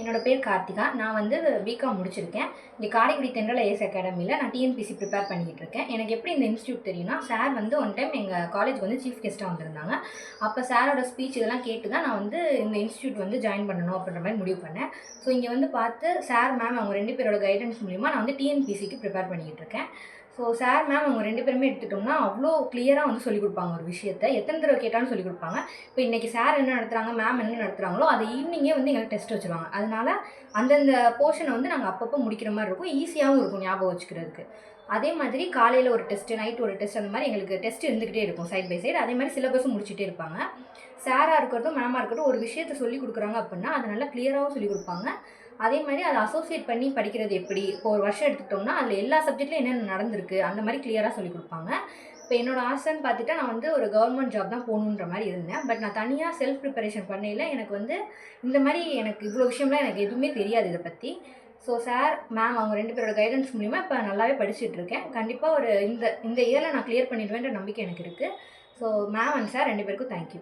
என்னோட பேர் கார்த்திகா. நான் வந்து பிகாம் முடிச்சிருக்கேன். இங்கே காரைக்குடி தென்றல் ஐஏஎஸ் அகாடமியில் நான் டிஎன்பிசி ப்ரிப்பேர் பண்ணிக்கிட்டு இருக்கேன். எனக்கு எப்படி இந்த இன்ஸ்டியூட் தெரியும்னா, சார் வந்து ஒன் டைம் எங்கள் காலேஜுக்கு வந்து சீஃப் கெஸ்ட்டாக வந்திருந்தாங்க. அப்போ சாரோட ஸ்பீச் இதெல்லாம் கேட்டு தான் நான் வந்து இந்த இன்ஸ்டியூட் வந்து ஜாயின் பண்ணணும் அப்படின்ற மாதிரி முடிவு பண்ணேன். ஸோ இங்கே வந்து பார்த்து சார், மேம் அவங்க 2 பேரோட கைடன்ஸ் மூலிமா நான் வந்து டிஎன்பிசிக்கு ப்ரிப்பேர் பண்ணிக்கிட்டு இருக்கேன். ஸோ சார், மேம் அவங்க 2 பேருமே எடுத்துட்டோம்னா அவ்வளோ கிளியராக வந்து சொல்லிக் கொடுப்பாங்க ஒரு விஷயத்தை. எத்தனை தடவை கேட்டாலும் சொல்லிக் கொடுப்பாங்க. இப்போ இன்றைக்கி சார் என்ன நடத்துகிறாங்க, மேம் என்ன நடத்துகிறாங்களோ அதை ஈவினிங்கே வந்து எங்களுக்கு டெஸ்ட் வச்சுருவாங்க. அதனால அந்தந்த போர்ஷனை வந்து நாங்கள் அப்பப்போ முடிக்கிற மாதிரி இருக்கும். ஈஸியாகவும் இருக்கும் ஞாபகம் வச்சுக்கிறதுக்கு. அதே மாதிரி காலையில் ஒரு டெஸ்ட்டு, நைட் ஒரு டெஸ்ட், அந்த மாதிரி எங்களுக்கு டெஸ்ட் இருந்துக்கிட்டே இருக்கும் சைட் பை சைடு. அதே மாதிரி சிலபஸும் முடிச்சுட்டே இருப்பாங்க. சாராக இருக்கட்டும், மேமாக இருக்கட்டும், ஒரு விஷயத்தை சொல்லிக் கொடுக்குறாங்க அப்படின்னா அதை நல்லா கிளியராகவும் சொல்லிக் கொடுப்பாங்க. அதே மாதிரி அதை அசோசியேட் பண்ணி படிக்கிறது எப்படி, இப்போ ஒரு வருஷம் எடுத்துக்கிட்டோம்னா அதில் எல்லா சப்ஜெக்ட்லையும் என்னென்ன நடந்திருக்கு அந்த மாதிரி கிளியராக சொல்லிக் கொடுப்பாங்க. இப்போ என்னோடய ஆசைன்னு பார்த்துட்டா நான் வந்து ஒரு கவர்மெண்ட் ஜாப் தான் போகணுன்ற மாதிரி இருந்தேன். பட் நான் தனியாக செல்ஃப் ப்ரிப்பரேஷன் பண்ணையில் எனக்கு வந்து இந்த மாதிரி எனக்கு இவ்வளோ விஷயம்லாம் எனக்கு எதுவுமே தெரியாது இதை பற்றி. ஸோ சார், மேம் அவங்க 2 பேரோட கைடன்ஸ் மூலிமா இப்போ நல்லாவே படிச்சுட்ருக்கேன். கண்டிப்பாக ஒரு இந்த இயரில் நான் கிளியர் பண்ணிடுவேன்ற நம்பிக்கை எனக்கு இருக்குது. ஸோ மேம் அண்ட் சார் 2 பேருக்கும் தேங்க்யூ.